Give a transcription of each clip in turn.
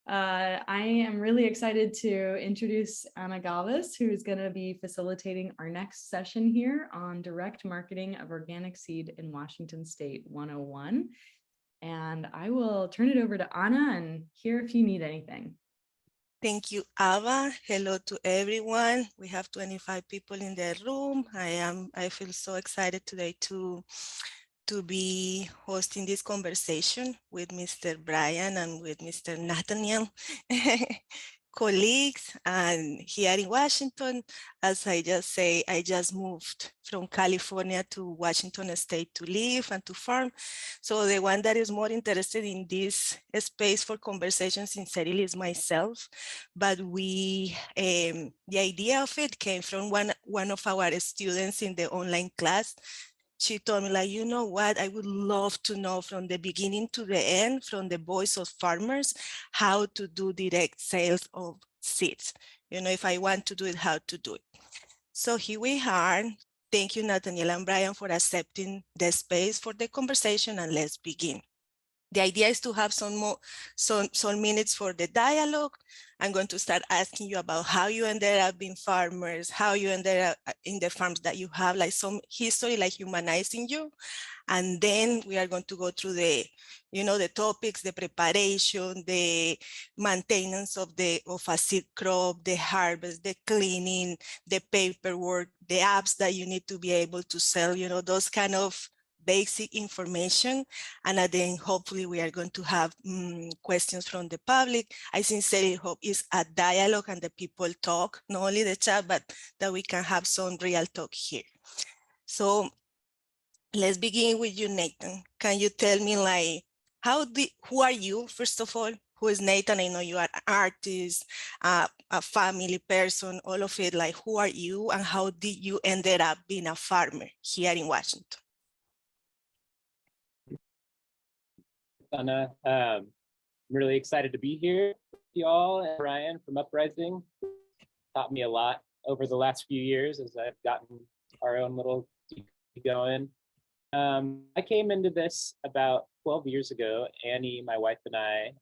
I am really excited to introduce Anna Galvis, who is going to be facilitating our next session here on direct marketing of organic seed in Washington State 101. And I will turn it over to Anna and hear if you need anything. Thank you, Ava. Hello to everyone. We have 25 people in the room. I feel so excited today to be hosting this conversation with Mr. Brian and with Mr. Nathaniel, colleagues. And here in Washington, as I just say, I just moved from California to Washington State to live and to farm. So the one that is more interested in this space for conversation sincerely is myself. But the idea of it came from one of our students in the online class. She told me, like, you know what, I would love to know from the beginning to the end, from the voice of farmers, how to do direct sales of seeds. You know, if I want to do it, how to do it. So here we are. Thank you, Nathaniel and Brian, for accepting the space for the conversation, and let's begin. The idea is to have some minutes for the dialogue. I'm going to start asking you about how you ended up being farmers, how you ended up in the farms that you have, like some history, like humanizing you. And then we are going to go through the, the topics, the preparation, the maintenance of a seed crop, the harvest, the cleaning, the paperwork, the apps that you need to be able to sell, those kind of basic information. And then hopefully we are going to have questions from the public. I sincerely hope it's a dialogue and the people talk, not only the chat, but that we can have some real talk here. So let's begin with you, Nathan. Can you tell me, like, who are you, first of all? Who is Nathan? I know you are an artist, a family person, all of it. Like, who are you and how did you ended up being a farmer here in Washington? Anna, I'm really excited to be here with y'all, and Brian from Uprising taught me a lot over the last few years as I've gotten our own little going. I came into this about 12 years ago. Annie, my wife, and I,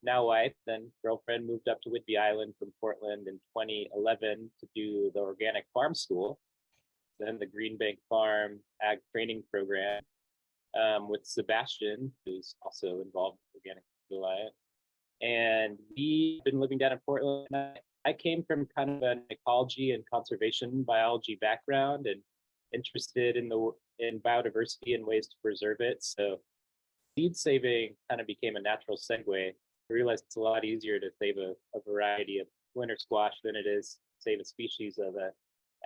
now wife, then girlfriend, moved up to Whidbey Island from Portland in 2011 to do the organic farm school, then the Green Bank Farm Ag Training Program. With Sebastian, who's also involved with Organic Alliance. And we've been living down in Portland. I came from kind of an ecology and conservation biology background and interested in biodiversity and ways to preserve it. So seed saving kind of became a natural segue. I realized it's a lot easier to save a variety of winter squash than it is to save a species of an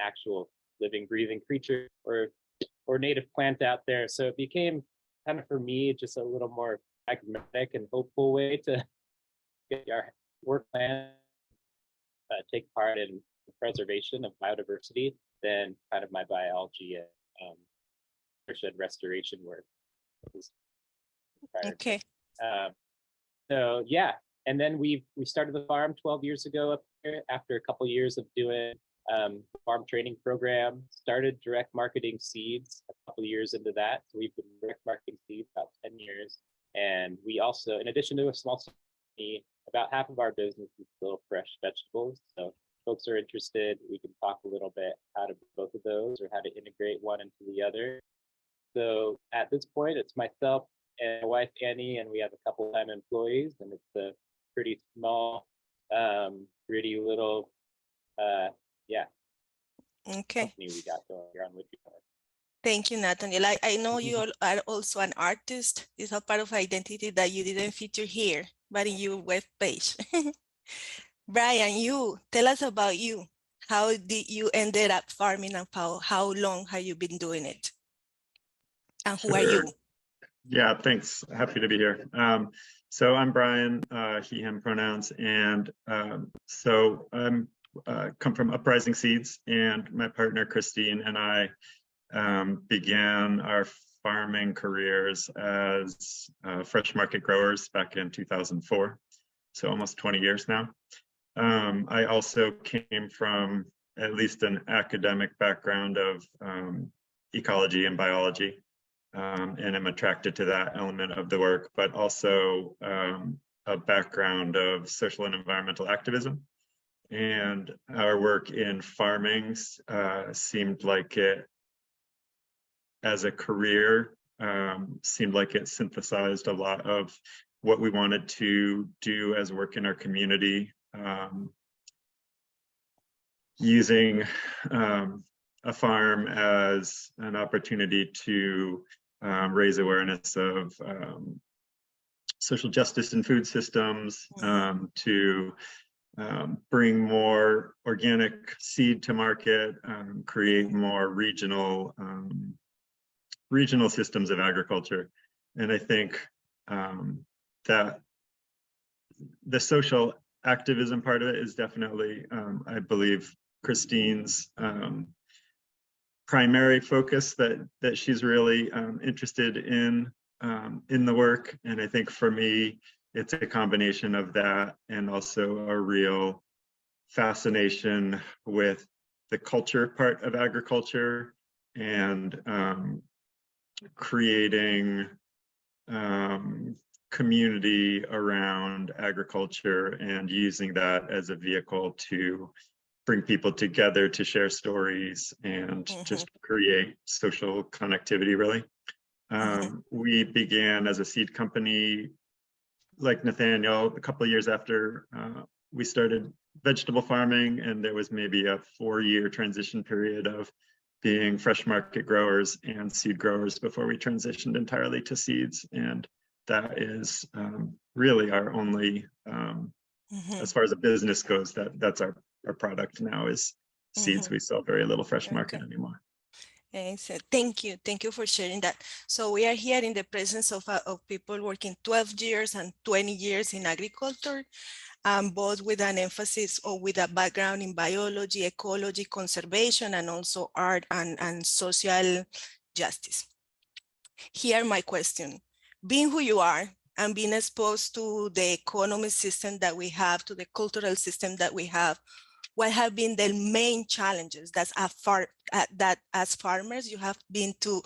actual living, breathing creature or native plant out there. So it became kind of, for me, just a little more pragmatic and hopeful way to get our work plan, take part in the preservation of biodiversity than kind of my biology and watershed restoration work. Okay. So yeah, and then we started the farm 12 years ago up here after a couple of years of doing farm training program, started direct marketing seeds a couple of years into that. So we've been direct marketing seeds about 10 years. And we also, in addition to a small company, about half of our business is still fresh vegetables. So folks are interested, we can talk a little bit how to do both of those or how to integrate one into the other. So at this point, it's myself and my wife, Annie, and we have a couple of employees, and it's a pretty small, pretty little, okay. company we got going here on Whidbey Island. Thank you, Nathaniel. I know you are also an artist. It's a part of identity that you didn't feature here, but in your web page. Brian, tell us about you. How did you ended up farming and how long have you been doing it? And who are you? Yeah, thanks. Happy to be here. So I'm Brian, he, him pronouns. And so I'm come from Uprising Seeds, and my partner Christine and I began our farming careers as fresh market growers back in 2004, so almost 20 years now. I also came from at least an academic background of ecology and biology, and I'm attracted to that element of the work, but also a background of social and environmental activism. And our work in farming seemed like it, as a career, seemed like it synthesized a lot of what we wanted to do as work in our community, using a farm as an opportunity to raise awareness of social justice in food systems, to bring more organic seed to market, create more regional systems of agriculture. And I think that the social activism part of it is definitely, I believe, Christine's primary focus that she's really interested in the work. And I think for me, it's a combination of that and also a real fascination with the culture part of agriculture and creating community around agriculture and using that as a vehicle to bring people together to share stories and just create social connectivity, really. We began as a seed company, like Nathaniel, a couple of years after we started vegetable farming, and there was maybe a 4-year transition period of being fresh market growers and seed growers before we transitioned entirely to seeds. And that is really our only, as far as a business goes, that's our product now is seeds. We sell very little fresh market anymore. Excellent. Thank you for sharing that. So we are here in the presence of people working 12 years and 20 years in agriculture, both with an emphasis or with a background in biology, ecology, conservation, and also art and social justice. Here my question, being who you are and being exposed to the economic system that we have, to the cultural system that we have, what have been the main challenges that as farmers you have been to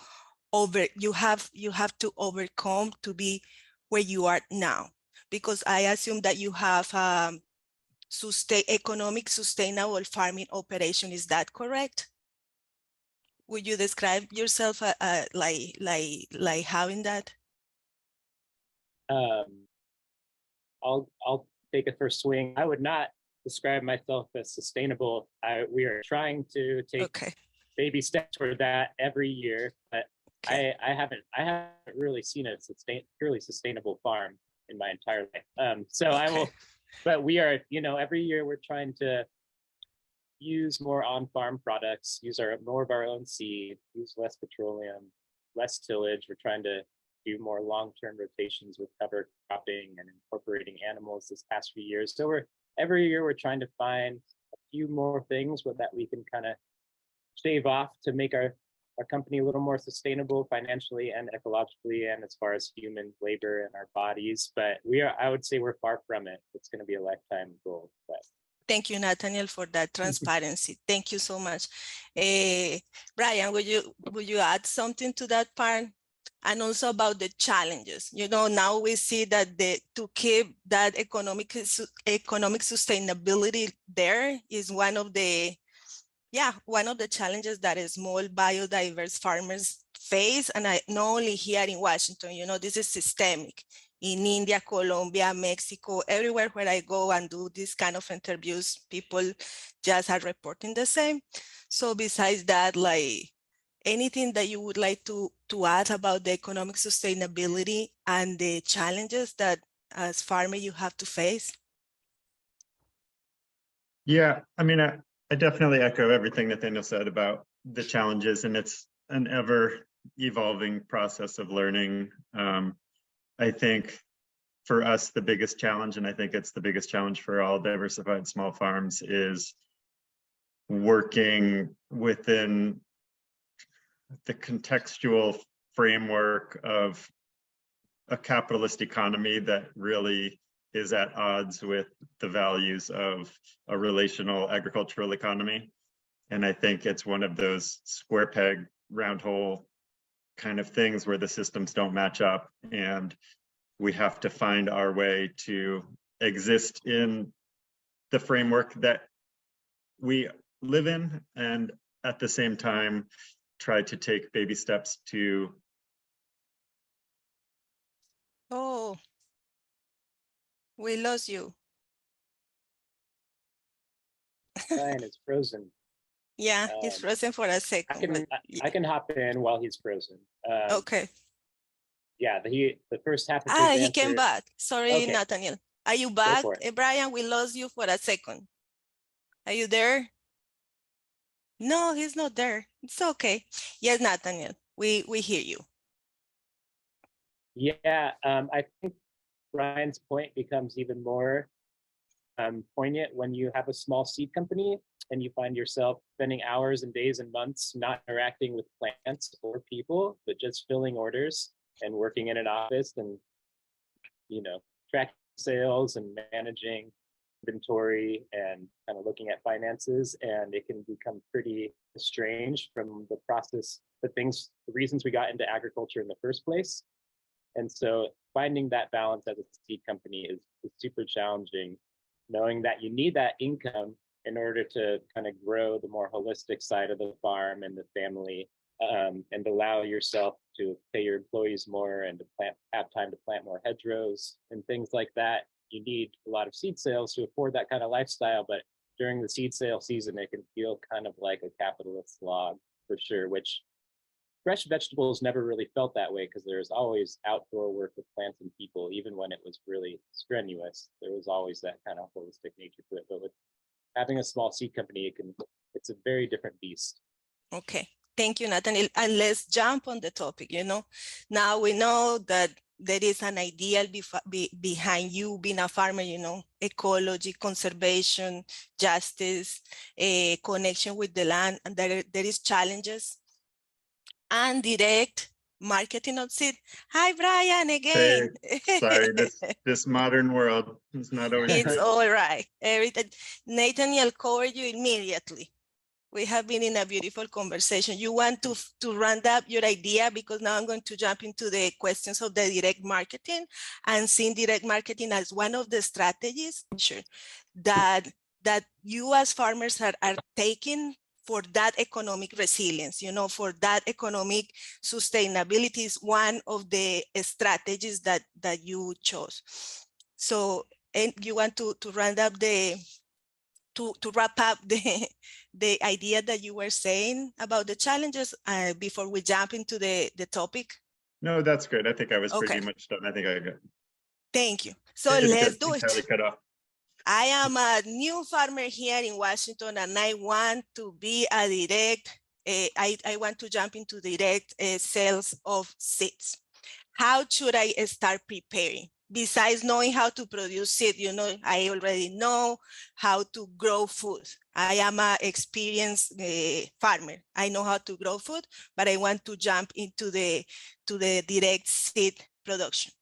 you have to overcome to be where you are now? Because I assume that you have economic sustainable farming operation. Is that correct? Would you describe yourself like having that? I'll take a first swing. I would not describe myself as sustainable. We are trying to take baby steps toward that every year, but I haven't really seen a purely sustainable farm in my entire life. I will, but we are, every year we're trying to use more on-farm products, use more of our own seed, use less petroleum, less tillage. We're trying to do more long-term rotations with cover cropping and incorporating animals this past few years. So every year we're trying to find a few more things that we can kind of shave off to make our company a little more sustainable financially and ecologically, and as far as human labor and our bodies. But I would say we're far from it. It's going to be a lifetime goal. But thank you, Nathaniel, for that transparency. Thank you so much. Brian, would you add something to that part? And also about the challenges. Now we see that to keep that economic sustainability there is one of the challenges that small biodiverse farmers face. And not only here in Washington, this is systemic. In India, Colombia, Mexico, everywhere where I go and do this kind of interviews, people just are reporting the same. So besides that, anything that you would like to add about the economic sustainability and the challenges that as farmer you have to face? Yeah, I mean, I definitely echo everything Nathaniel said about the challenges, and it's an ever evolving process of learning. I think for us, the biggest challenge, and I think it's the biggest challenge for all diversified small farms, is working within the contextual framework of a capitalist economy that really is at odds with the values of a relational agricultural economy. And I think it's one of those square peg, round hole kind of things where the systems don't match up. And we have to find our way to exist in the framework that we live in, and at the same time try to take baby steps to. Oh, we lost you. Brian is frozen. Yeah, he's frozen for a I second. can But I can hop in while he's frozen. okay. Yeah, the first half of Ah, his he came answer. back. Sorry, Okay. Nathaniel. Are you Go back? for it. Brian, we lost you for a second. Are you there? No, he's not there. It's okay. Yes, Nathaniel, we hear you. Yeah, I think Brian's point becomes even more poignant when you have a small seed company and you find yourself spending hours and days and months not interacting with plants or people, but just filling orders and working in an office and, you know, tracking sales and managing inventory and kind of looking at finances. And it can become pretty strange from the process, the reasons we got into agriculture in the first place. And so finding that balance as a seed company is super challenging, knowing that you need that income in order to kind of grow the more holistic side of the farm and the family, and allow yourself to pay your employees more and to have time to plant more hedgerows and things like that. You need a lot of seed sales to afford that kind of lifestyle, but during the seed sale season, it can feel kind of like a capitalist slog for sure, which fresh vegetables never really felt that way because there's always outdoor work with plants and people. Even when it was really strenuous, there was always that kind of holistic nature to it. But with having a small seed company, it's a very different beast. Okay, thank you, Nathaniel. And let's jump on the topic. Now we know that there is an ideal behind you being a farmer, ecology, conservation, justice, a connection with the land, and there is challenges. And direct marketing of seed. Hi, Brian, again. Hey, sorry, this modern world is not always It's good. all right. Nathaniel covered you immediately. We have been in a beautiful conversation. You want to round up your idea, because now I'm going to jump into the questions of the direct marketing and seeing direct marketing as one of the strategies that you as farmers are taking for that economic resilience, for that economic sustainability is one of the strategies that you chose. So, and you want to round up to wrap up the idea that you were saying about the challenges before we jump into the topic? No, that's good. I think I was Okay. pretty much done. I think I got. Thank you. So let's do it. Cut off. I am a new farmer here in Washington, and I want to be a direct, I want to jump into direct sales of seeds. How should I start preparing? Besides knowing how to produce seed, I already know how to grow food. I am an experienced farmer. I know how to grow food, but I want to jump into the direct seed production.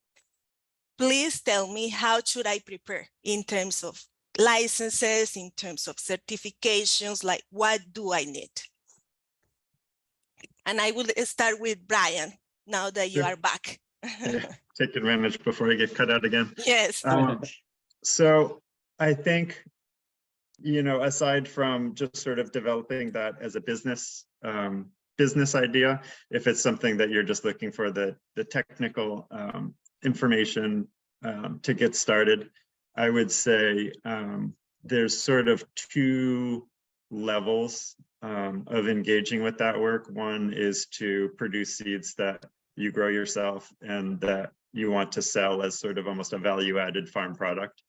Please tell me, how should I prepare in terms of licenses, in terms of certifications, like what do I need? And I will start with Brian now that you are back. Take advantage before I get cut out again. Yes. So I think, aside from just sort of developing that as a business idea, if it's something that you're just looking for the technical information to get started, I would say there's sort of two levels of engaging with that work. One is to produce seeds that you grow yourself and that you want to sell as sort of almost a value-added farm product.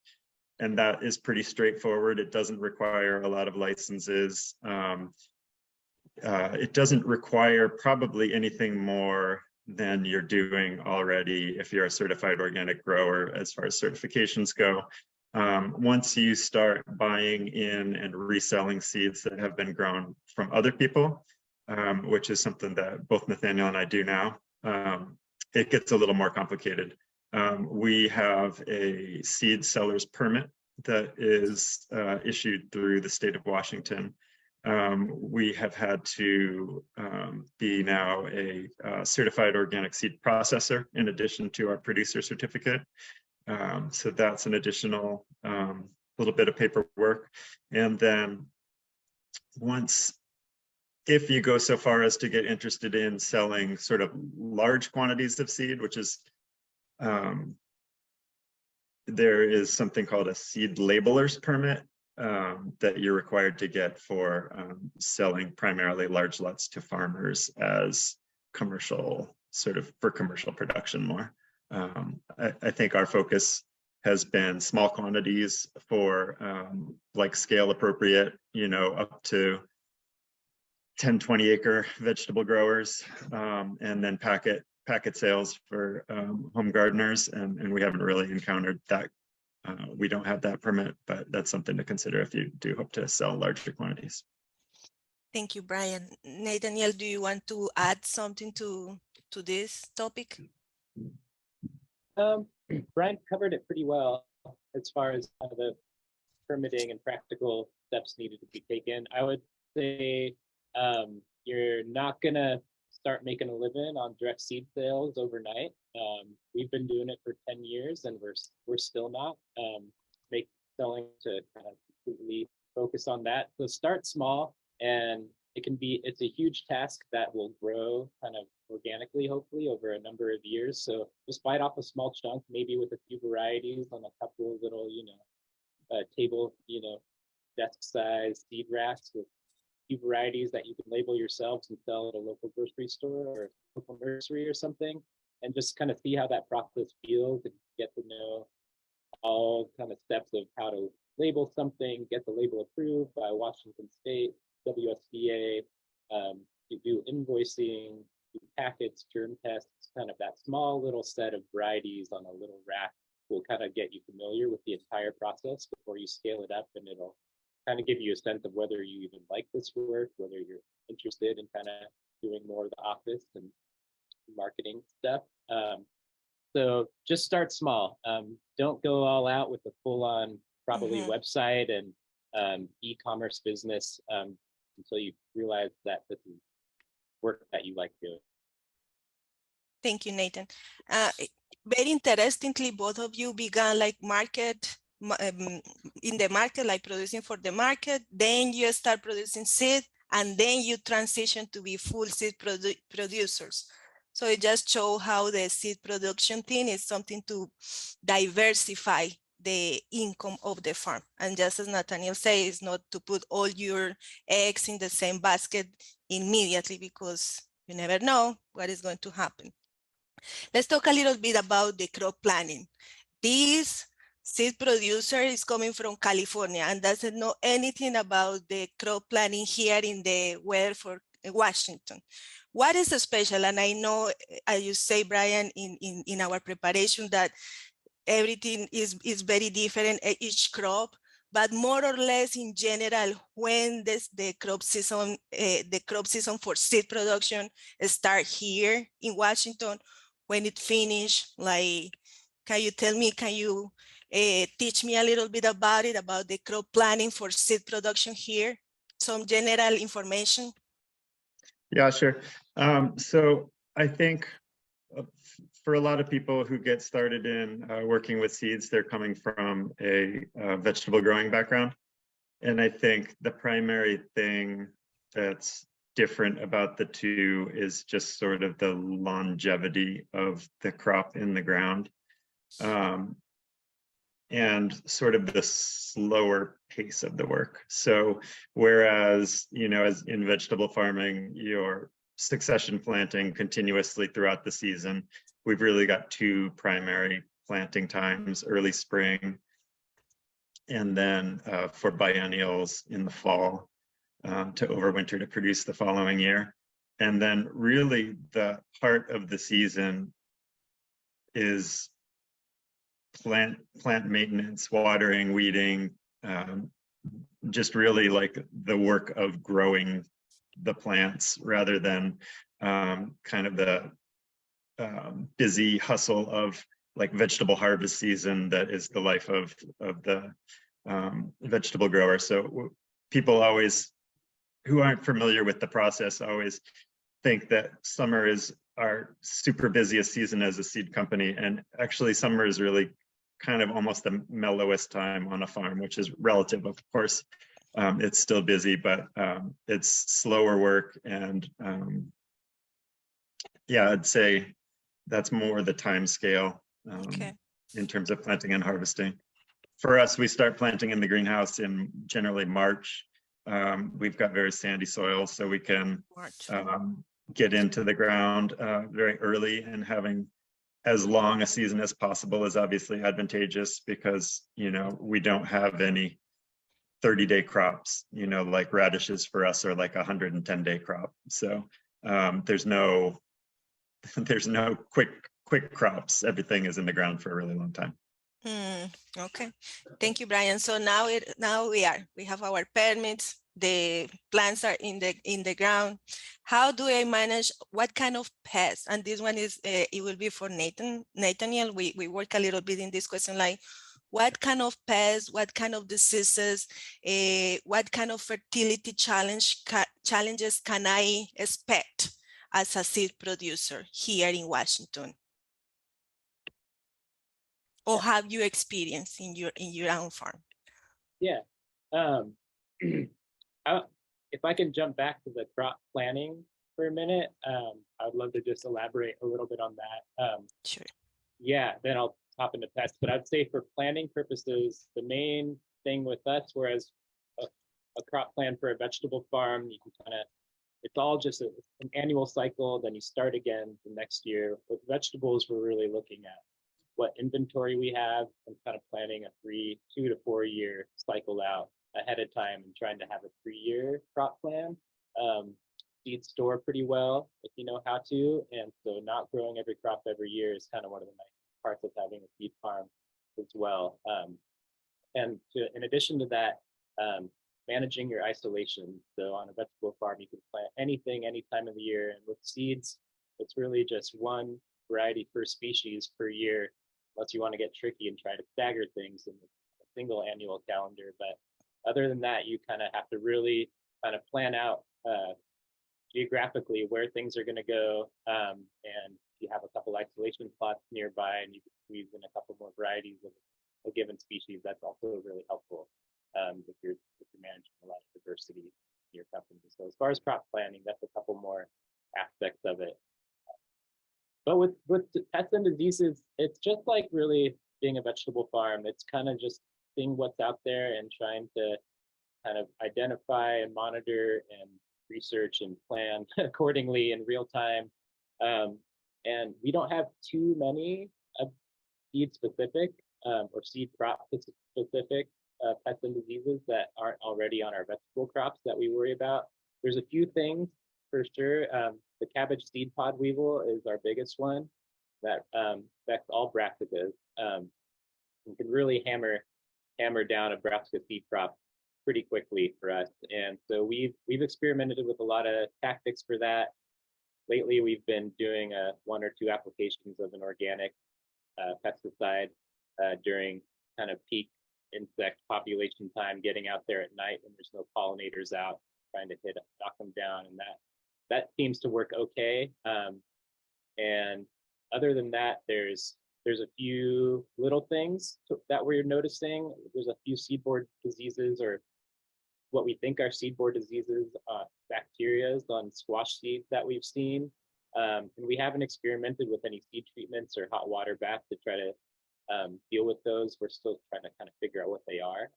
And that is pretty straightforward. It doesn't require a lot of licenses. It doesn't require probably anything more than you're doing already if you're a certified organic grower as far as certifications go. Once you start buying in and reselling seeds that have been grown from other people, which is something that both Nathaniel and I do now, it gets a little more complicated. We have a seed seller's permit that is issued through the state of Washington, We have had to be now a certified organic seed processor in addition to our producer certificate. So that's an additional little bit of paperwork. And then if you go so far as to get interested in selling sort of large quantities of seed, which is, there is something called a seed labeler's permit that you're required to get for selling primarily large lots to farmers as commercial, sort of for commercial production more. I think our focus has been small quantities for like scale appropriate, up to 10, 20 acre vegetable growers, and then packet sales for home gardeners. And we haven't really encountered that. We don't have that permit, but that's something to consider if you do hope to sell larger quantities. Thank you, Brian. Nathaniel, do you want to add something to this topic? Brian covered it pretty well as far as the permitting and practical steps needed to be taken. I would say you're not gonna start making a living on direct seed sales overnight. We've been doing it for 10 years and we're still not selling to kind of completely focus on that. So start small, and it's a huge task that will grow kind of organically, hopefully over a number of years. So just bite off a small chunk, maybe with a few varieties on a couple of little, table, desk size seed racks with few varieties that you can label yourselves and sell at a local grocery store or local nursery or something, and just kind of see how that process feels and get to know all kind of steps of how to label something, get the label approved by Washington State, WSDA, you do invoicing, do packets, germ tests, kind of that small little set of varieties on a little rack will kind of get you familiar with the entire process before you scale it up, and it'll kind of give you a sense of whether you even like this work, whether you're interested in kind of doing more of the office and marketing stuff. So just start small. Don't go all out with a full-on probably website and e-commerce business until you realize that this is work that you like doing. Thank you, Nathan. Very interestingly, both of you began like in the market, like producing for the market, then you start producing seed, and then you transition to be full seed producers. So it just shows how the seed production thing is something to diversify the income of the farm. And just as Nathaniel says, not to put all your eggs in the same basket immediately, because you never know what is going to happen. Let's talk a little bit about the crop planning. This seed producer is coming from California and doesn't know anything about the crop planning here in the weather for Washington. What is special? And I know, as you say, Brian, in our preparation, that everything is very different at each crop, but more or less in general, when the crop season for seed production start here in Washington, when it finish, like, can you tell me, can you teach me a little bit about it, about the crop planning for seed production here? Some general information. Yeah, sure. So I think for a lot of people who get started in working with seeds, they're coming from a vegetable growing background. And I think the primary thing that's different about the two is just sort of the longevity of the crop in the ground. And sort of the slower pace of the work. So whereas, as in vegetable farming, you're succession planting continuously throughout the season, we've really got two primary planting times, early spring, and then for biennials in the fall to overwinter to produce the following year. And then really the heart of the season is plant maintenance, watering, weeding, just really like the work of growing the plants rather than kind of the busy hustle of like vegetable harvest season that is the life of the vegetable grower. So people always who aren't familiar with the process always think that summer is our super busiest season as a seed company. And actually summer is really kind of almost the mellowest time on a farm, which is relative, of course. It's still busy, but it's slower work. And yeah, I'd say that's more the time scale Okay. in terms of planting and harvesting. For us, we start planting in the greenhouse in generally March. We've got very sandy soil, so we can March. get into the ground very early, and having as long a season as possible is obviously advantageous because, you know, we don't have any 30-day crops, you know, like radishes for us are like a 110-day crop. So there's no quick crops. Everything is in the ground for a really long time. Okay, thank you, Brian. So now we have our permits. The plants are in the ground. How do I manage? What kind of pests? And this one is it will be for Nathaniel. We work a little bit in this question, like what kind of pests, what kind of diseases, what kind of fertility challenges can I expect as a seed producer here in Washington? Or have you experienced in your own farm? Yeah. If I can jump back to the crop planning for a minute, I would love to just elaborate a little bit on that. Sure. Yeah, then I'll hop into pests. But I'd say for planning purposes, the main thing with us, whereas a crop plan for a vegetable farm, you can kind of, it's all just an annual cycle, then you start again the next year. With vegetables, we're really looking at what inventory we have and kind of planning a 2 to 4 year cycle out ahead of time and trying to have a 3-year crop plan. Seeds store pretty well if you know how to, and so not growing every crop every year is kind of one of the nice parts of having a seed farm as well. In addition to that, managing your isolation. So on a vegetable farm, you can plant anything, any time of the year, and with seeds, it's really just one variety per species per year, unless you want to get tricky and try to stagger things in a single annual calendar. But other than that, you kind of have to really kind of plan out geographically where things are going to go. And you have a couple isolation plots nearby and you can squeeze in a couple more varieties of a given species. That's also really helpful if you're managing a lot of diversity in your company. So as far as crop planning, that's a couple more aspects of it. But with pests and diseases, it's just like really being a vegetable farm. It's kind of just seeing what's out there and trying to kind of identify and monitor and research and plan accordingly in real time. And we don't have too many seed specific or seed crop specific pests and diseases that aren't already on our vegetable crops that we worry about. There's a few things for sure. The cabbage seed pod weevil is our biggest one that affects all brassicas. You can really hammer down a brassica seed crop pretty quickly for us. And so we've experimented with a lot of tactics for that. Lately, we've been doing 1 or 2 applications of an organic pesticide during kind of peak insect population time, getting out there at night when there's no pollinators out, trying to knock them down, and that seems to work okay. And other than that, there's a few little things that we're noticing. There's a few seedboard diseases, or what we think are seedboard diseases, bacteria on squash seeds that we've seen. And we haven't experimented with any seed treatments or hot water bath to try to deal with those. We're still trying to kind of figure out what they are.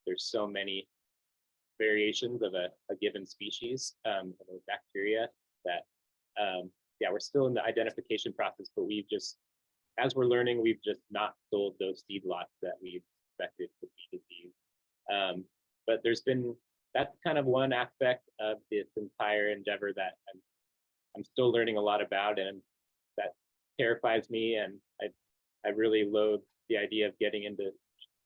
There's so many variations of a given species of a bacteria that, yeah, we're still in the identification process, but as we're learning, we've just not sold those seed lots that we expected to be diseased. But that's kind of one aspect of this entire endeavor that I'm still learning a lot about, and that terrifies me. And I really loathe the idea of getting into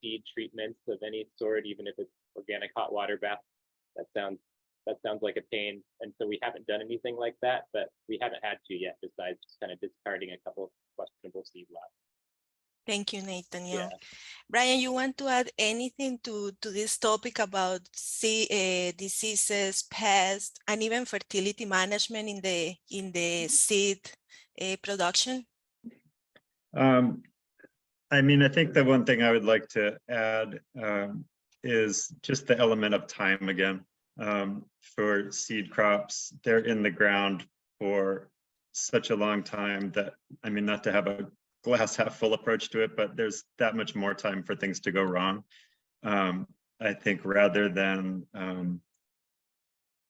seed treatments of any sort, even if it's organic hot water bath. That sounds like a pain. And so we haven't done anything like that, but we haven't had to yet, besides just kind of discarding a couple questionable seed lots. Thank you, Nathan. Yeah. Brian, you want to add anything to this topic about diseases, pests, and even fertility management in the seed production? I mean, I think the one thing I would like to add is just the element of time again. For seed crops, they're in the ground for such a long time that, I mean, not to have a glass half full approach to it, but there's that much more time for things to go wrong. I think rather than,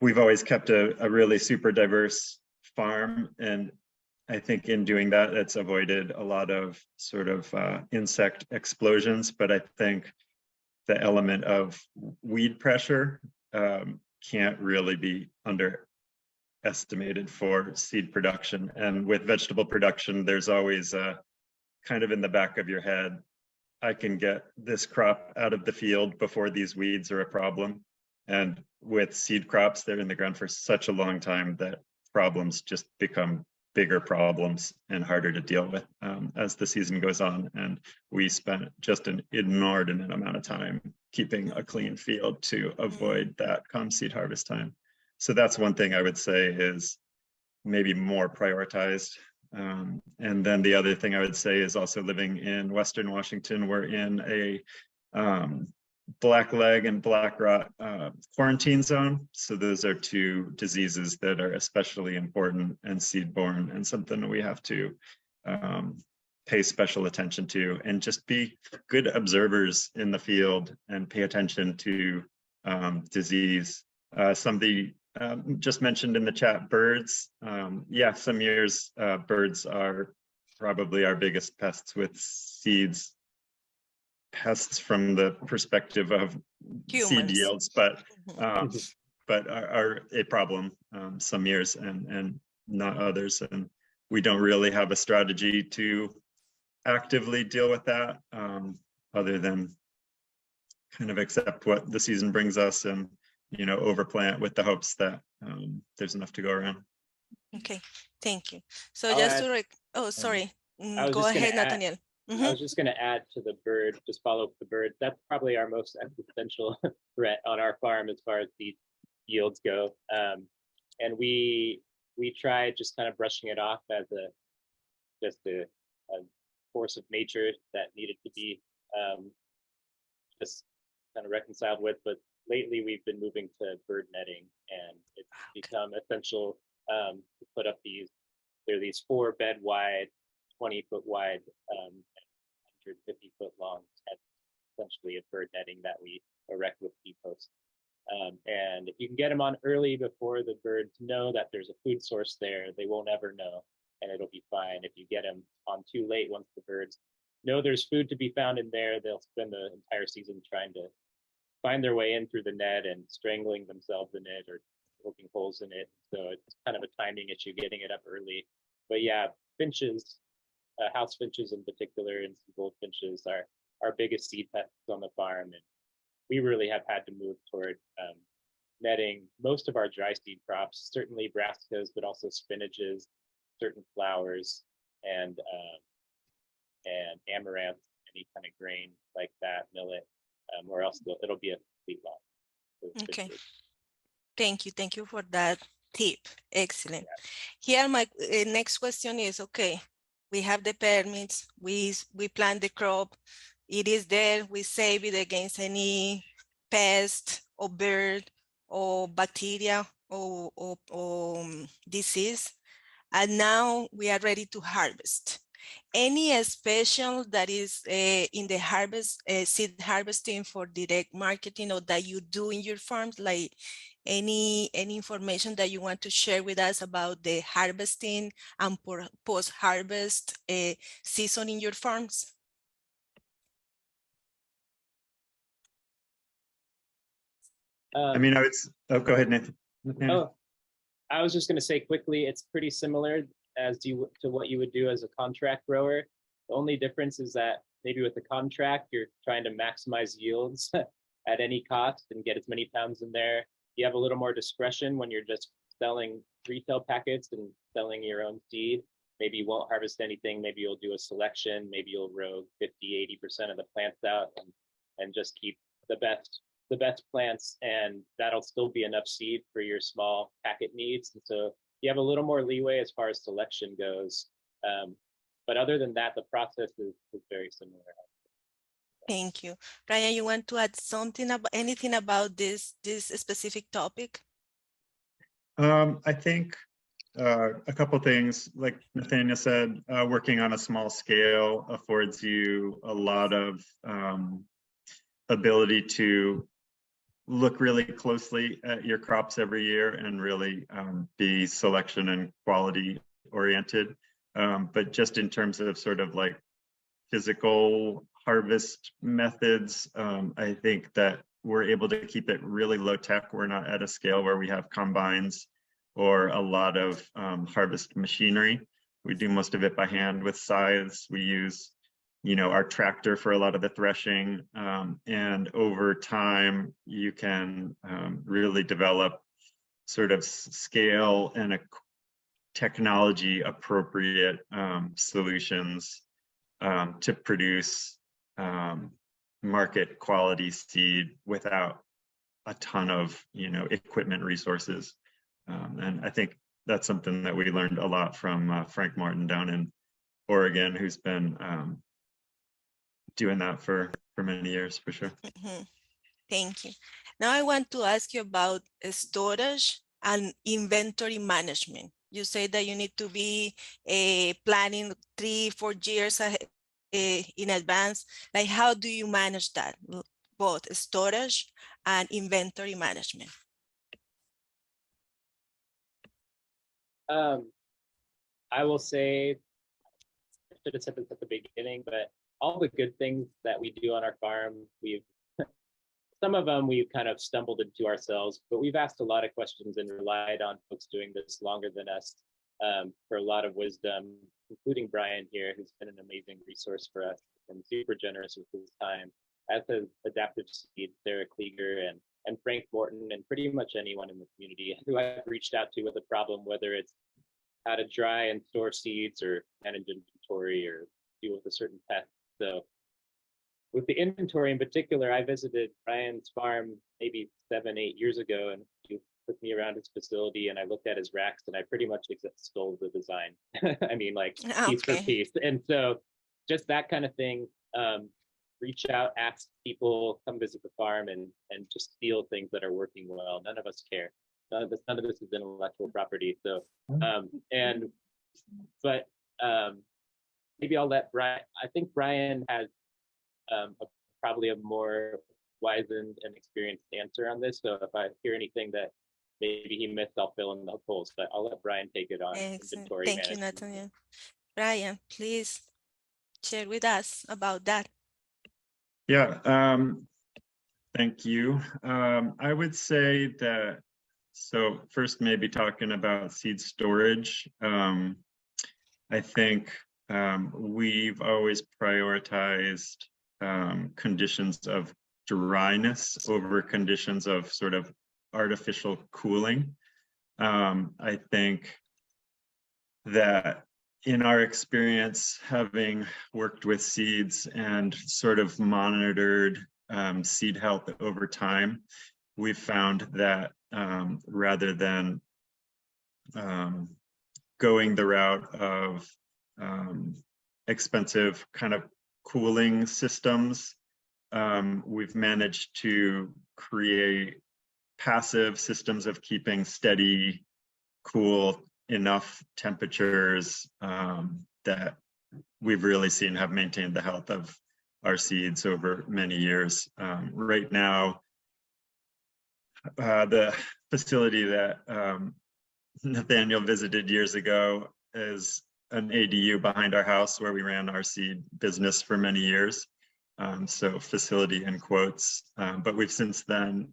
we've always kept a really super diverse farm, and I think in doing that, it's avoided a lot of sort of insect explosions, but I think the element of weed pressure can't really be underestimated for seed production. And with vegetable production, there's always kind of in the back of your head, I can get this crop out of the field before these weeds are a problem. And with seed crops, they're in the ground for such a long time that problems just become bigger problems and harder to deal with as the season goes on. And we spent just an inordinate amount of time keeping a clean field to avoid that come seed harvest time. So that's one thing I would say is maybe more prioritized. And then the other thing I would say is also living in Western Washington, we're in a blackleg and black rot quarantine zone. So those are two diseases that are especially important and seed-borne, and something that we have to pay special attention to, and just be good observers in the field and pay attention to disease. Somebody just mentioned in the chat birds. Yeah, some years birds are probably our biggest pests with seeds. Pests from the perspective of Humans. seed yields, but are a problem some years and not others. And we don't really have a strategy to actively deal with that other than kind of accept what the season brings us and, you know, overplant with the hopes that there's enough to go around. Okay, thank you. So I'll just add, to oh, sorry. I was Go just gonna ahead, add- Nathaniel. I was just going to add to the bird, just follow up the bird. That's probably our most existential threat on our farm as far as these yields go. And we tried just kind of brushing it off as just a force of nature that needed to be just kind of reconciled with. But lately we've been moving to bird netting, and it's become essential to put up there are these 4-bed wide, 20-foot wide, 150-foot long, essentially a bird netting that we erect with T-posts. And if you can get them on early before the birds know that there's a food source there, they won't ever know, and it'll be fine. If you get them on too late, once the birds know there's food to be found in there, they'll spend the entire season trying to find their way in through the net and strangling themselves in it or poking holes in it. So it's kind of a timing issue getting it up early. But yeah, finches, house finches in particular, and some goldfinches are our biggest seed pests on the farm. And we really have had to move toward netting most of our dry seed crops, certainly brassicas, but also spinaches, certain flowers, and amaranth, any kind of grain like that, millet, or else it'll be a complete loss. So Okay. Thank you for that tip. Excellent. Yeah. Here, my next question is, okay, we have the permits, we plant the crop, it is there, we save it against any pest or bird or bacteria or disease, and now we are ready to harvest. Any special that is in the harvest, seed harvesting for direct marketing, or that you do in your farms, like any information that you want to share with us about the harvesting and post-harvest season in your farms? I mean, go ahead, Nathan. I was just going to say quickly, it's pretty similar to what you would do as a contract grower. The only difference is that maybe with the contract, you're trying to maximize yields at any cost and get as many pounds in there. You have a little more discretion when you're just selling retail packets and selling your own seed. maybe you won't harvest anything, maybe you'll do a selection, maybe you'll row 50-80% of the plants out and just keep the best plants, and that'll still be enough seed for your small packet needs. And so you have a little more leeway as far as selection goes. But other than that, the process is very similar. Thank you. Brian, you want to add something about anything about this specific topic? I think a couple things, like Nathaniel said, working on a small scale affords you a lot of ability to look really closely at your crops every year and really be selection and quality oriented. But just in terms of sort of like physical harvest methods, I think that we're able to keep it really low tech. We're not at a scale where we have combines or a lot of harvest machinery. We do most of it by hand with scythes. We use, our tractor for a lot of the threshing. And over time, you can really develop sort of scale and a technology appropriate solutions to produce market quality seed without a ton of, equipment resources. And I think that's something that we learned a lot from Frank Martin down in Oregon, who's been doing that for many years, for sure. Mm-hmm. Thank you. Now I want to ask you about storage and inventory management. You say that you need to be planning 3-4 years ahead, in advance. Like, how do you manage that, both storage and inventory management? I will say, I should have said this at the beginning, but all the good things that we do on our farm, some of them we've kind of stumbled into ourselves, but we've asked a lot of questions and relied on folks doing this longer than us for a lot of wisdom, including Brian here, who's been an amazing resource for us and super generous with his time, as has Adaptive Seed, Sarah Klieger, and Frank Morton, and pretty much anyone in the community who I've reached out to with a problem, whether it's how to dry and store seeds or manage inventory or deal with a certain pest. So with the inventory in particular, I visited Brian's farm maybe 7-8 years ago, and he took me around his facility and I looked at his racks and I pretty much stole the design. I mean, like piece for piece. And so just that kind of thing, reach out, ask people, come visit the farm and just steal things that are working well. None of us care. None of this is intellectual property. So, maybe I'll let Brian, I think Brian has probably a more wizened and experienced answer on this. So if I hear anything that maybe he missed, I'll fill in the holes, but I'll let Brian take it on. Inventory Thank you, Nathaniel. Brian, please share with us about that. Yeah, thank you. I would say that, so first maybe talking about seed storage. I think we've always prioritized conditions of dryness over conditions of sort of artificial cooling. I think that in our experience, having worked with seeds and sort of monitored seed health over time, we've found that rather than going the route of expensive kind of cooling systems, we've managed to create passive systems of keeping steady, cool enough temperatures that we've really seen have maintained the health of our seeds over many years. Right now, the facility that Nathaniel visited years ago is an ADU behind our house where we ran our seed business for many years. So facility in quotes, but we've since then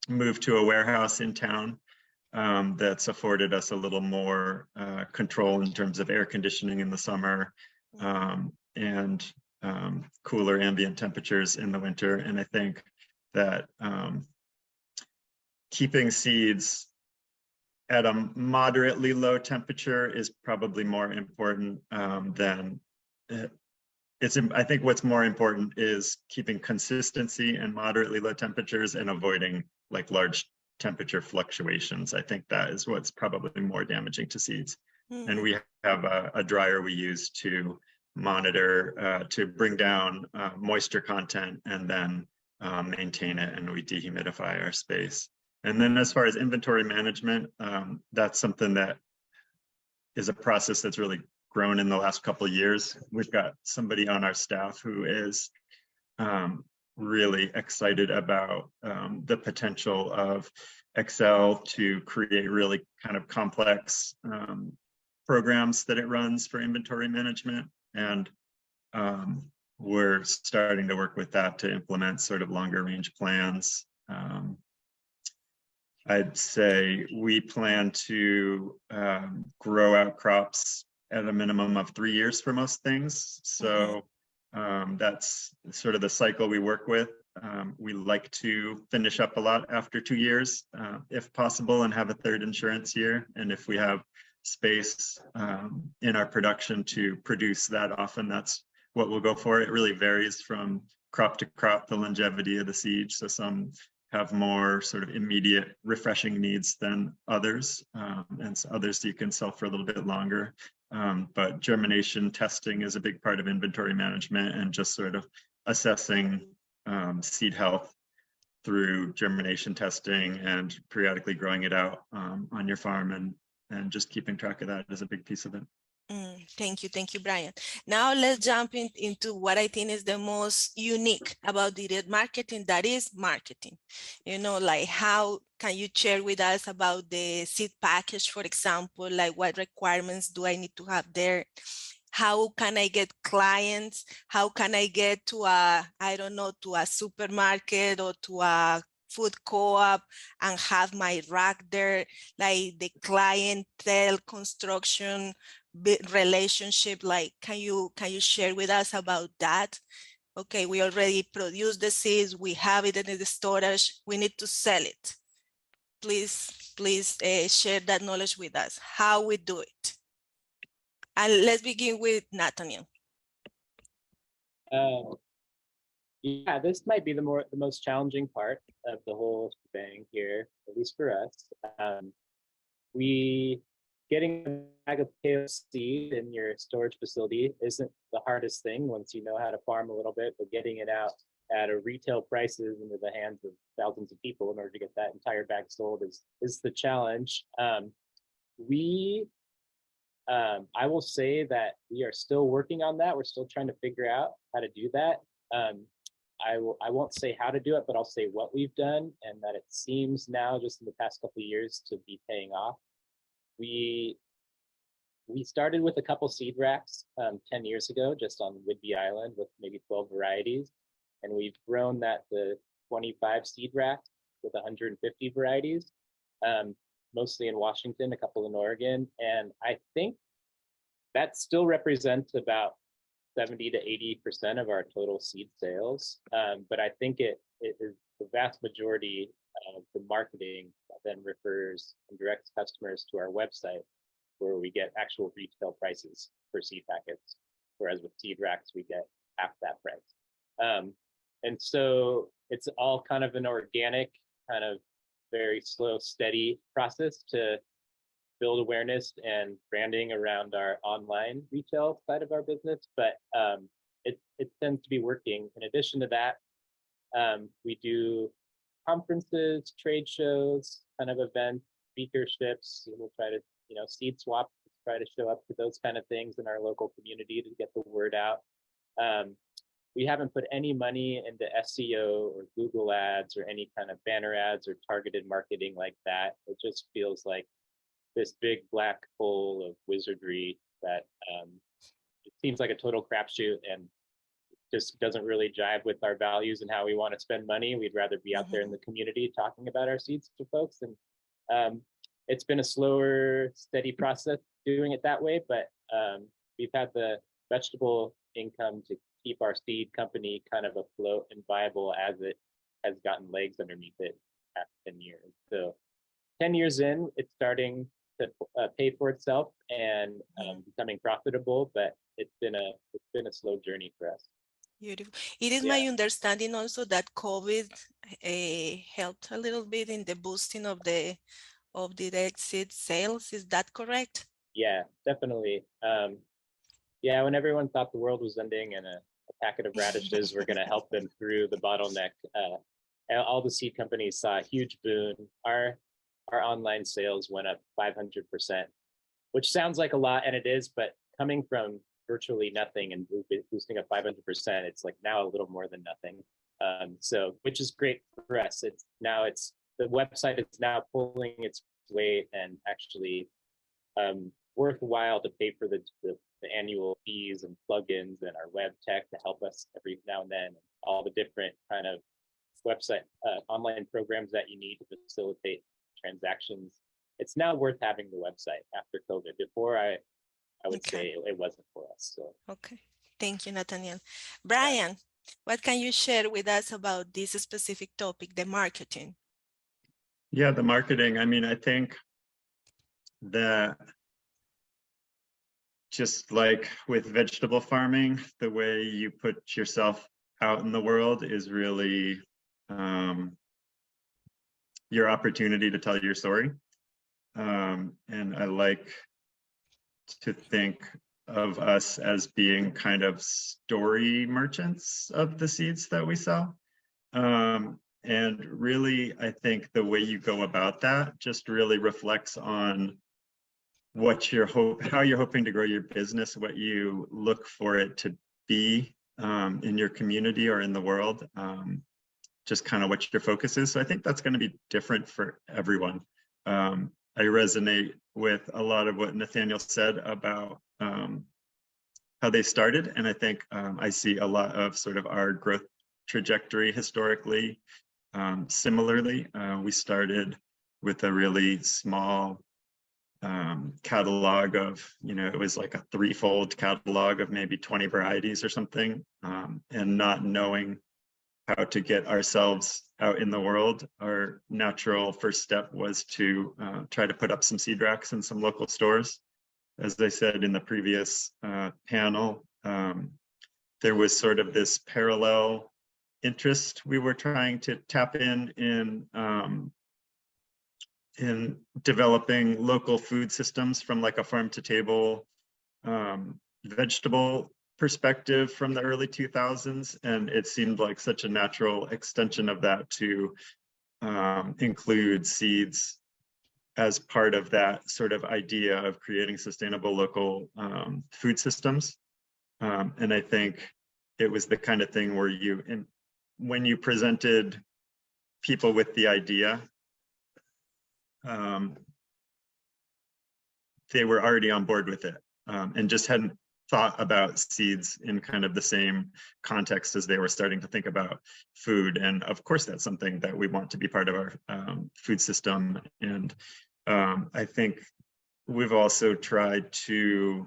moved to a warehouse in town that's afforded us a little more control in terms of air conditioning in the summer and cooler ambient temperatures in the winter. And I think that keeping seeds at a moderately low temperature is probably more important than I think what's more important is keeping consistency in moderately low temperatures and avoiding like large temperature fluctuations. I think that is what's probably more damaging to seeds. And we have a dryer we use to monitor, to bring down moisture content and then maintain it, and we dehumidify our space. And then as far as inventory management, that's something that is a process that's really grown in the last couple of years. We've got somebody on our staff who is really excited about the potential of Excel to create really kind of complex programs that it runs for inventory management. And we're starting to work with that to implement sort of longer range plans. I'd say we plan to grow out crops at a minimum of 3 years for most things. So that's sort of the cycle we work with. We like to finish up a lot after 2 years, if possible, and have a third insurance year. And if we have space in our production to produce that often, that's what we'll go for. It really varies from crop to crop, the longevity of the seed. So some have more sort of immediate refreshing needs than others, and so others you can sell for a little bit longer. But germination testing is a big part of inventory management, and just sort of assessing seed health through germination testing and periodically growing it out on your farm, and just keeping track of that is a big piece of it. Thank you, Brian. Now let's jump into what I think is the most unique about direct marketing, that is marketing. You know, like how can you share with us about the seed package, for example, like what requirements do I need to have there? How can I get clients? How can I get to I don't know, to a supermarket or to a food co-op and have my rack there, like the clientele construction relationship? Like, can you share with us about that? Okay, we already produced the seeds, we have it in the storage, we need to sell it. Please share that knowledge with us, how we do it. And let's begin with Nathaniel. Yeah, this might be the most challenging part of the whole thing here, at least for us. Getting a bag of kale seed in your storage facility isn't the hardest thing once you know how to farm a little bit, but getting it out at a retail prices into the hands of thousands of people in order to get that entire bag sold is the challenge. I will say that we are still working on that. We're still trying to figure out how to do that. I won't say how to do it, but I'll say what we've done, and that it seems now, just in the past couple of years, to be paying off. We started with a couple seed racks 10 years ago, just on Whidbey Island, with maybe 12 varieties, and we've grown that to 25 seed racks with 150 varieties, mostly in Washington, a couple in Oregon, and I think that still represents about 70 to 80% of our total seed sales. But I think it is the vast majority of the marketing that then refers and directs customers to our website, where we get actual retail prices for seed packets, whereas with seed racks, we get half that price. And so it's all kind of an organic, kind of very slow, steady process to build awareness and branding around our online retail side of our business, but it tends to be working. In addition to that, we do conferences, trade shows, kind of events, speakerships. We'll try to, seed swap, try to show up to those kind of things in our local community to get the word out. We haven't put any money into SEO or Google ads or any kind of banner ads or targeted marketing like that. It just feels like this big black hole of wizardry that it seems like a total crapshoot and just doesn't really jive with our values and how we want to spend money. We'd rather be out there in the community talking about our seeds to folks. And it's been a slower, steady process doing it that way, but we've had the vegetable income to keep our seed company kind of afloat and viable as it has gotten legs underneath it after 10 years. So 10 years in, it's starting to pay for itself and becoming profitable, but it's been a slow journey for us. Beautiful. It is Yeah. my understanding also that COVID helped a little bit in the boosting of the direct seed sales. Is that correct? Yeah, definitely. Yeah, when everyone thought the world was ending and a packet of radishes were going to help them through the bottleneck, all the seed companies saw a huge boon. Our online sales went up 500%, which sounds like a lot, and it is, but coming from virtually nothing and boosting up 500%, it's like now a little more than nothing. So, which is great for us. It's the website is now pulling its weight and actually worthwhile to pay for the annual fees and plugins and our web tech to help us every now and then, all the different kind of website online programs that you need to facilitate transactions. It's now worth having the website after COVID. Before I would say it wasn't for us. So okay, thank you, Nathaniel. Brian, what can you share with us about this specific topic, the marketing? Yeah, the marketing. I mean, I think that just like with vegetable farming, the way you put yourself out in the world is really your opportunity to tell your story. And I like to think of us as being kind of story merchants of the seeds that we sell. And really, I think the way you go about that just really reflects on what how you're hoping to grow your business, what you look for it to be in your community or in the world, just kind of what your focus is. So I think that's going to be different for everyone. I resonate with a lot of what Nathaniel said about how they started. And I think I see a lot of sort of our growth trajectory historically. Similarly, we started with a really small catalog of, it was like a threefold catalog of maybe 20 varieties or something, and not knowing how to get ourselves out in the world. Our natural first step was to try to put up some seed racks in some local stores. As I said in the previous panel, there was sort of this parallel interest we were trying to tap in developing local food systems from like a farm to table vegetable perspective from the early 2000s. And it seemed like such a natural extension of that to include seeds as part of that sort of idea of creating sustainable local food systems. And I think it was the kind of thing where when you presented people with the idea, they were already on board with it and just hadn't thought about seeds in kind of the same context as they were starting to think about food. And of course, that's something that we want to be part of our food system. And I think we've also tried to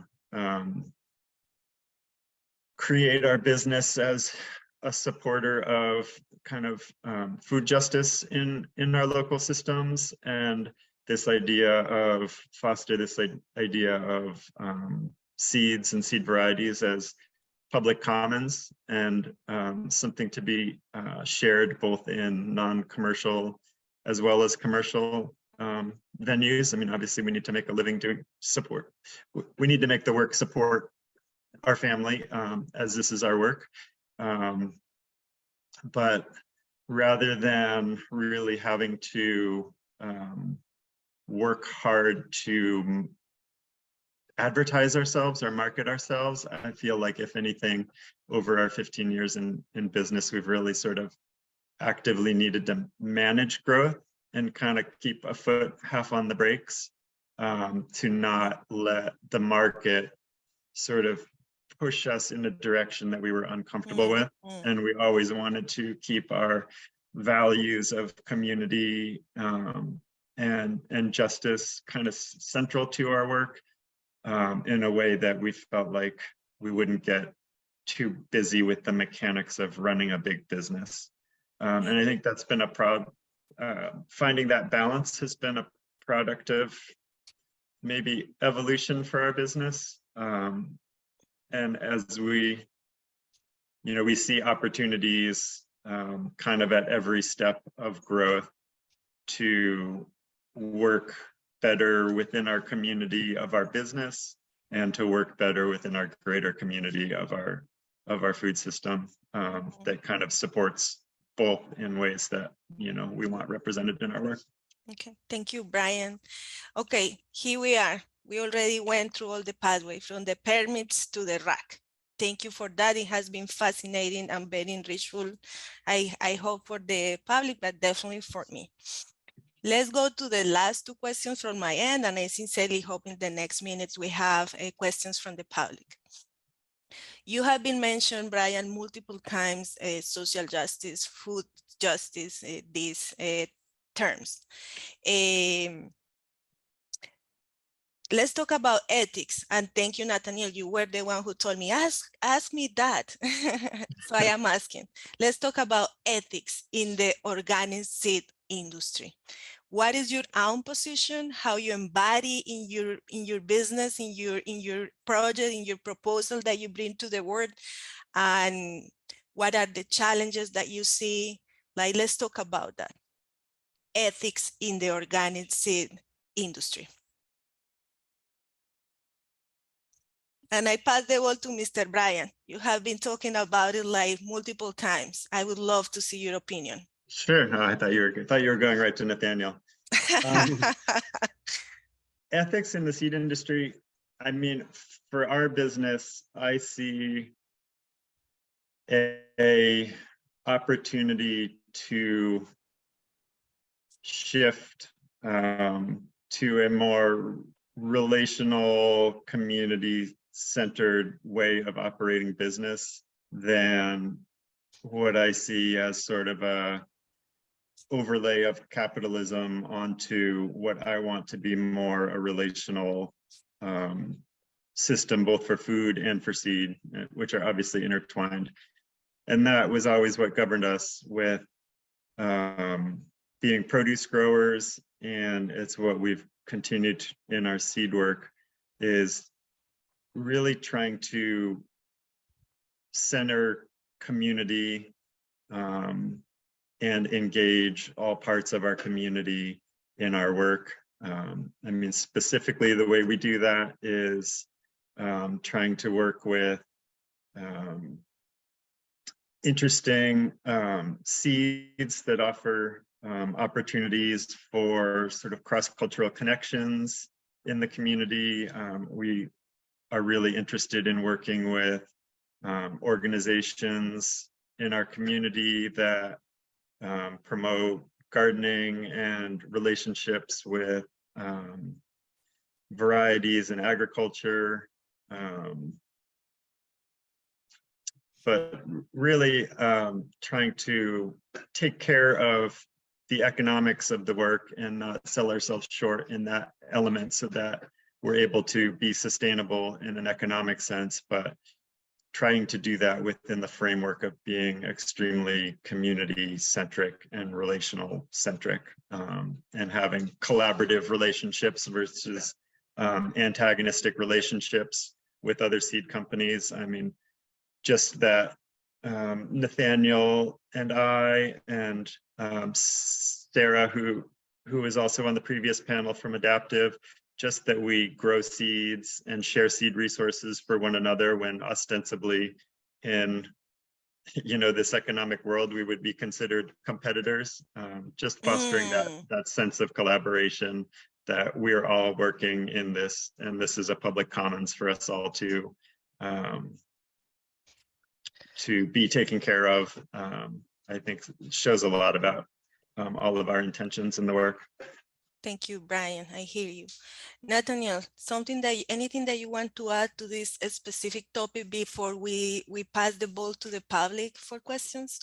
create our business as a supporter of kind of food justice in our local systems, and this idea of foster this idea of seeds and seed varieties as public commons and something to be shared both in non-commercial as well as commercial venues. I mean, obviously we need to make a living doing support. We need to make the work support our family as this is our work. But rather than really having to work hard to advertise ourselves or market ourselves, I feel like if anything, over our 15 years in business, we've really sort of actively needed to manage growth and kind of keep a foot half on the brakes to not let the market sort of push us in a direction that we were uncomfortable with. And we always wanted to keep our values of community and justice kind of central to our work in a way that we felt like we wouldn't get too busy with the mechanics of running a big business. And I think that's been finding that balance has been product of maybe evolution for our business. And as we see opportunities kind of at every step of growth to work better within our community of our business and to work better within our greater community of our food system that kind of supports both in ways that we want represented in our work. Okay, thank you, Brian. Okay, here we are. We already went through all the pathway from the permits to the rack. Thank you for that. It has been fascinating and very enrichful. I hope for the public, but definitely for me. Let's go to the last two questions from my end, and I sincerely hope in the next minutes we have questions from the public. You have been mentioned, Brian, multiple times, social justice, food justice, these terms. Let's talk about ethics. And thank you, Nathaniel. You were the one who told me, ask me that. So I am asking. Let's talk about ethics in the organic seed industry. What is your own position? How you embody in your business, in your project, in your proposal that you bring to the world, and what are the challenges that you see? Like, let's talk about that. Ethics in the organic seed industry. And I pass the ball to Mr. Brian. You have been talking about it like multiple times. I would love to see your opinion. Sure. No, I thought you were going right to Nathaniel. Ethics in the seed industry. I mean, for our business, I see a opportunity to shift to a more relational, community-centered way of operating business than what I see as sort of a overlay of capitalism onto what I want to be more a relational system, both for food and for seed, which are obviously intertwined. And that was always what governed us with being produce growers, and it's what we've continued in our seed work, is really trying to center community and engage all parts of our community in our work. I mean, specifically the way we do that is trying to work with interesting seeds that offer opportunities for sort of cross-cultural connections in the community. We are really interested in working with organizations in our community that promote gardening and relationships with varieties and agriculture. But really trying to take care of the economics of the work and not sell ourselves short in that element, so that we're able to be sustainable in an economic sense, but trying to do that within the framework of being extremely community-centric and relational-centric, and having collaborative relationships versus antagonistic relationships with other seed companies. I mean, just that Nathaniel and I and Sarah, who is also on the previous panel from Adaptive, just that we grow seeds and share seed resources for one another, when ostensibly in this economic world we would be considered competitors. Just fostering that sense of collaboration, that we're all working in this, and this is a public commons for us all to be taken care of. I think shows a lot about all of our intentions in the work. Thank you, Brian. I hear you. Nathaniel, anything that you want to add to this specific topic before we pass the ball to the public for questions?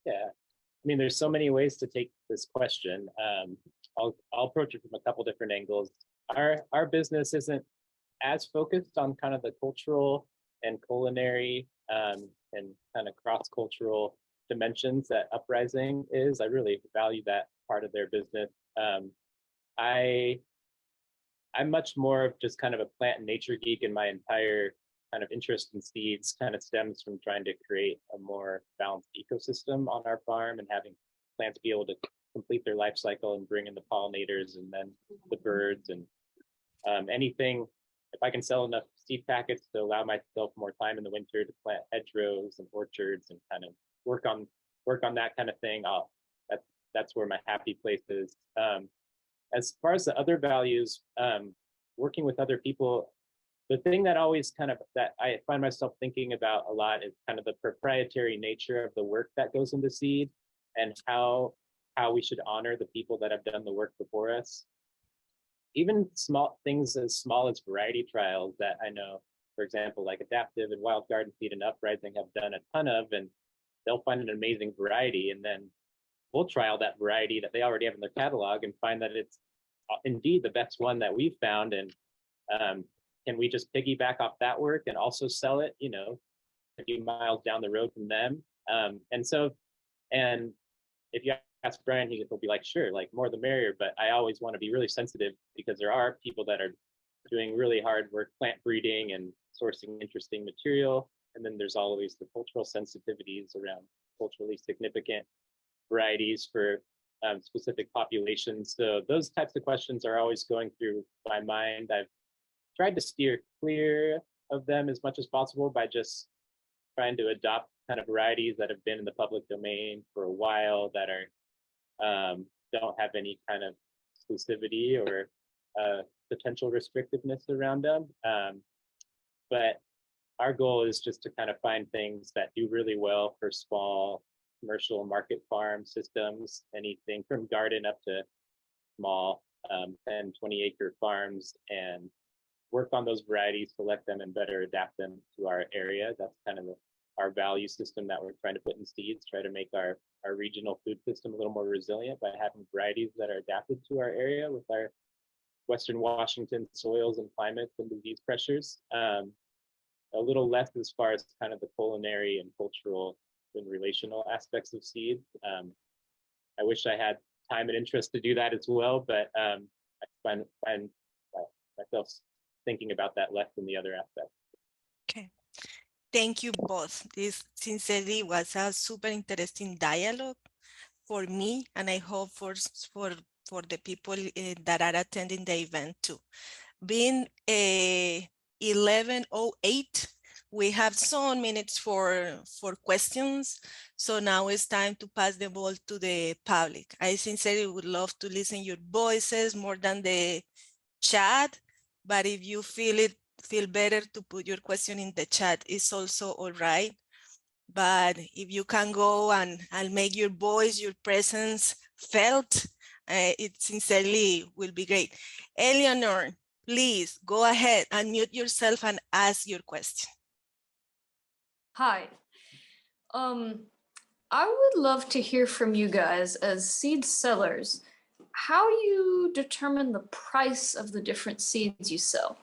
Yeah, I mean, there's so many ways to take this question. I'll approach it from a couple different angles. Our business isn't as focused on kind of the cultural and culinary and kind of cross-cultural dimensions that Uprising is. I really value that part of their business. I'm much more of just kind of a plant and nature geek, and my entire kind of interest in seeds kind of stems from trying to create a more balanced ecosystem on our farm and having plants be able to complete their life cycle and bring in the pollinators and then the birds and anything. If I can sell enough seed packets to allow myself more time in the winter to plant hedgerows and orchards and kind of work on that kind of thing, that's where my happy place is. As far as the other values, working with other people, the thing that always kind of that I find myself thinking about a lot is kind of the proprietary nature of the work that goes into seed and how we should honor the people that have done the work before us. Even small things as small as variety trials that I know, for example, like Adaptive and Wild Garden Seed and Uprising have done a ton of, and they'll find an amazing variety, and then we'll trial that variety that they already have in their catalog and find that it's indeed the best one that we've found. And can we just piggyback off that work and also sell it, a few miles down the road from them? And if you ask Brian, he'll be like, sure, like more the merrier. But I always want to be really sensitive because there are people that are doing really hard work, plant breeding and sourcing interesting material. And then there's always the cultural sensitivities around culturally significant varieties for specific populations. So those types of questions are always going through my mind. I've tried to steer clear of them as much as possible by just trying to adopt kind of varieties that have been in the public domain for a while that are don't have any kind of exclusivity or potential restrictiveness around them. But our goal is just to kind of find things that do really well for small commercial market farm systems, anything from garden up to small 10, 20 acre farms, and work on those varieties, select them, and better adapt them to our area. That's kind of our value system that we're trying to put in seeds, try to make our regional food system a little more resilient by having varieties that are adapted to our area with our Western Washington soils and climates and disease pressures. A little less as far as kind of the culinary and cultural and relational aspects of seed. I wish I had time and interest to do that as well, but I find myself thinking about that less than the other aspects. Okay. Thank you both. This sincerely was a super interesting dialogue for me, and I hope for the people that are attending the event too. Being 11:08, we have some minutes for questions. So now it's time to pass the ball to the public. I sincerely would love to listen your voices more than the chat, but if you feel better to put your question in the chat, it's also all right. But if you can go and make your voice, your presence felt, it sincerely will be great. Eleanor, please go ahead, unmute yourself and ask your question. Hi. I would love to hear from you guys as seed sellers, how you determine the price of the different seeds you sell.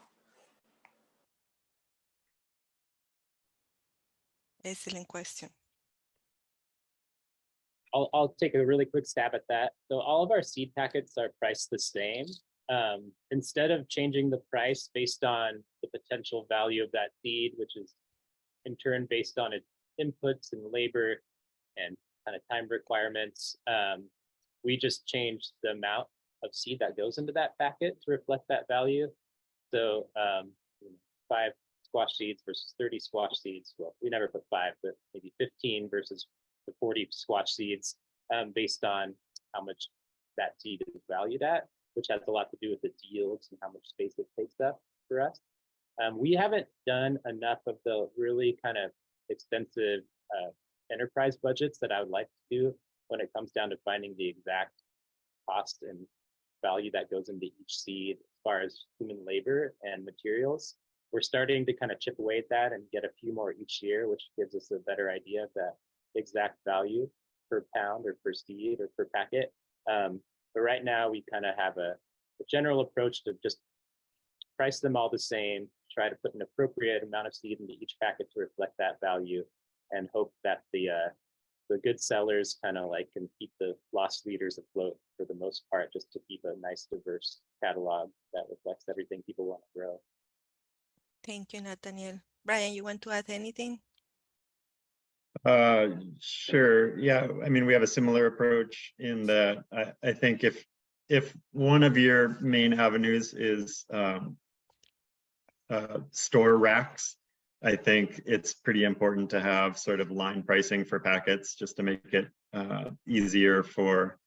Excellent question. I'll take a really quick stab at that. So all of our seed packets are priced the same. Instead of changing the price based on the potential value of that seed, which is in turn based on its inputs and labor and kind of time requirements, we just change the amount of seed that goes into that packet to reflect that value. So 5 squash seeds versus 30 squash seeds. Well, we never put 5, but maybe 15 versus the 40 squash seeds, based on how much that seed is valued at, which has a lot to do with its yields and how much space it takes up for us. We haven't done enough of the really kind of extensive enterprise budgets that I would like to do when it comes down to finding the exact cost and value that goes into each seed as far as human labor and materials. We're starting to kind of chip away at that and get a few more each year, which gives us a better idea of that exact value per pound or per seed or per packet. But right now we kind of have a general approach to just price them all the same, try to put an appropriate amount of seed into each packet to reflect that value, and hope that the good sellers kind of like can keep the lost leaders afloat for the most part, just to keep a nice, diverse catalog that reflects everything people want to grow. Thank you, Nathaniel. Brian, you want to add anything? Sure. Yeah. I mean, we have a similar approach in that I think if one of your main avenues is store racks, I think it's pretty important to have sort of line pricing for packets just to make it easier for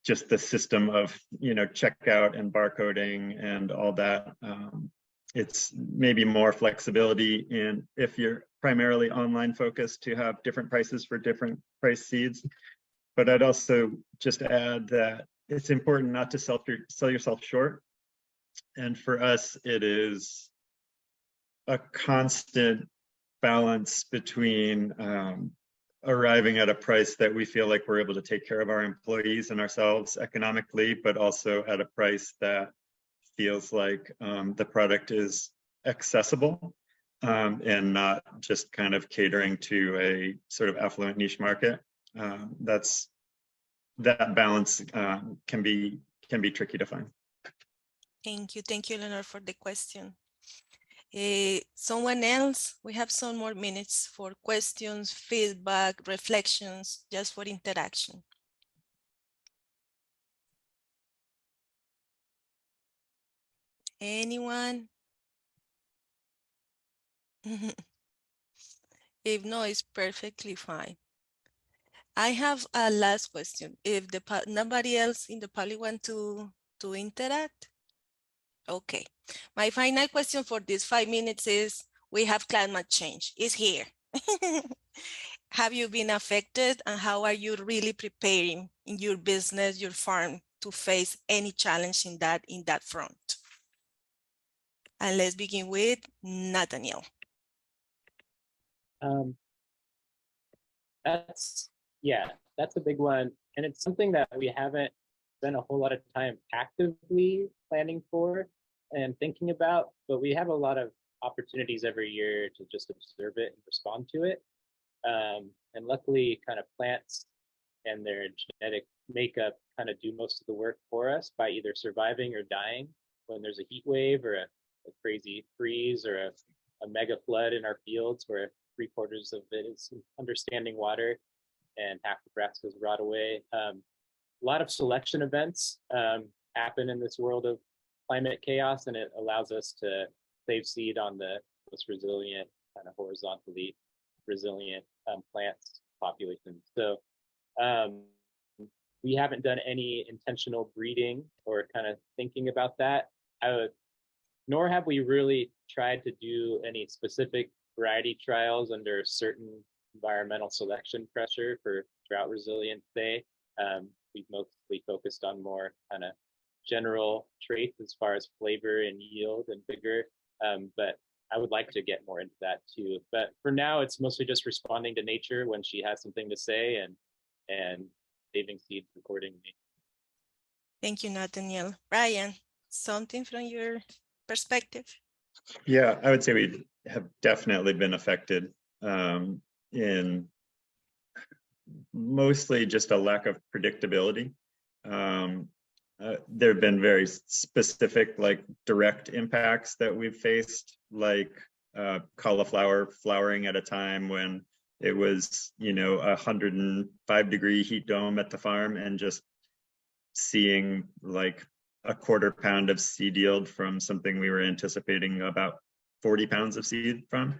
just the system of, checkout and barcoding and all that. It's maybe more flexibility in if you're primarily online focused to have different prices for different price seeds. But I'd also just add that it's important not to sell yourself short. And for us, it is a constant balance between arriving at a price that we feel like we're able to take care of our employees and ourselves economically, but also at a price that feels like the product is accessible and not just kind of catering to a sort of affluent niche market. That balance can be tricky to find. Thank you, Leonard, for the question. Someone else? We have some more minutes for questions, feedback, reflections, just for interaction. Anyone? If no, it's perfectly fine. I have a last question. If nobody else in the public want to interact? Okay. My final question for these 5 minutes is, we have climate change. It's here. Have you been affected, and how are you really preparing in your business, your farm, to face any challenge in that front? And let's begin with Nathaniel. That's a big one. And it's something that we haven't spent a whole lot of time actively planning for and thinking about, but we have a lot of opportunities every year to just observe it and respond to it. And luckily, kind of plants and their genetic makeup kind of do most of the work for us by either surviving or dying when there's a heat wave or a crazy freeze or a mega flood in our fields where 3/4 of it is under standing water and half Nebraska is rot away. A lot of selection events happen in this world of climate chaos, and it allows us to save seed on the most resilient, kind of horizontally resilient plants population. So we haven't done any intentional breeding or kind of thinking about that. Nor have we really tried to do any specific variety trials under certain environmental selection pressure for drought resilient, say. We've mostly focused on more kind of general traits as far as flavor and yield and vigor. But I would like to get more into that too. But for now, it's mostly just responding to nature when she has something to say and saving seeds accordingly. Thank you, Nathaniel. Brian, something from your perspective? Yeah, I would say we have definitely been affected in mostly just a lack of predictability. There have been very specific, like direct impacts that we've faced, like cauliflower flowering at a time when it was, 105-degree heat dome at the farm, and just seeing like a 1/4 pound of seed yield from something we were anticipating about 40 pounds of seed from.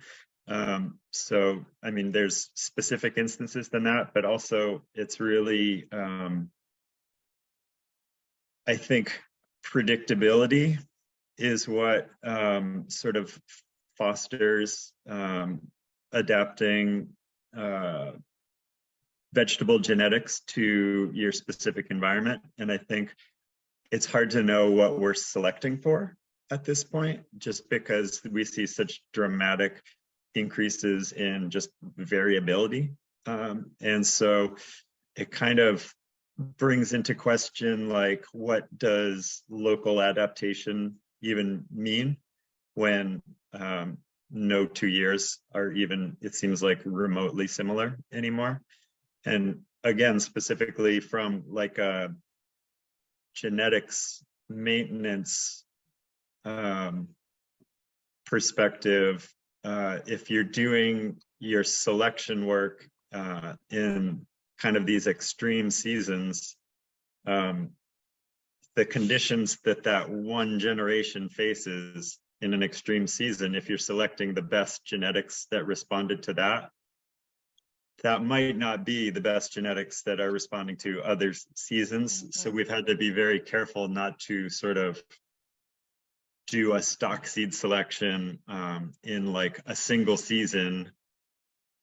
So, I mean, there's specific instances than that, but also it's really, I think predictability is what sort of fosters adapting vegetable genetics to your specific environment. And I think it's hard to know what we're selecting for at this point, just because we see such dramatic increases in just variability. And so it kind of brings into question, like, what does local adaptation even mean when no 2 years are even, it seems like, remotely similar anymore. And again, specifically from like a genetics maintenance perspective, if you're doing your selection work in kind of these extreme seasons, the conditions that one generation faces in an extreme season, if you're selecting the best genetics that responded to that, that might not be the best genetics that are responding to other seasons. So we've had to be very careful not to sort of do a stock seed selection in like a single season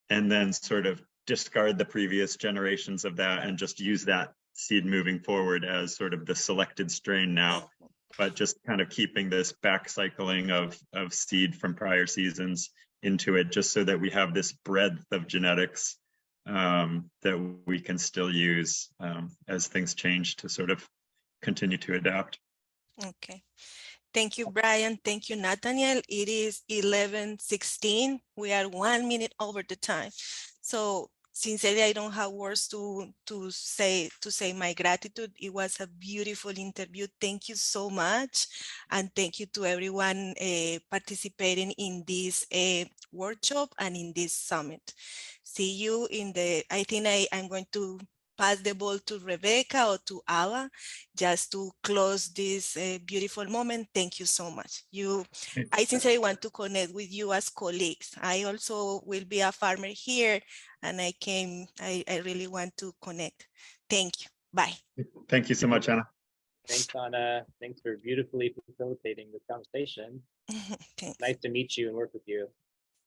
and then sort of discard the previous generations of that and just use that seed moving forward as sort of the selected strain now, but just kind of keeping this back cycling of seed from prior seasons into it, just so that we have this breadth of genetics that we can still use as things change to sort of continue to adapt. Okay. Thank you, Brian. Thank you, Nathaniel. It is 11:16. We are 1 minute over the time. So sincerely, I don't have words to say my gratitude. It was a beautiful interview. Thank you so much. And thank you to everyone participating in this workshop and in this summit. See you in the, I think I'm going to pass the ball to Rebecca or to Ava, just to close this beautiful moment. Thank you so much. I sincerely want to connect with you as colleagues. I also will be a farmer here, and I really want to connect. Thank you. Bye. Thank you so much, Anna. Thanks, Anna. Thanks for beautifully facilitating this conversation. Thanks. Nice to meet you and work with you.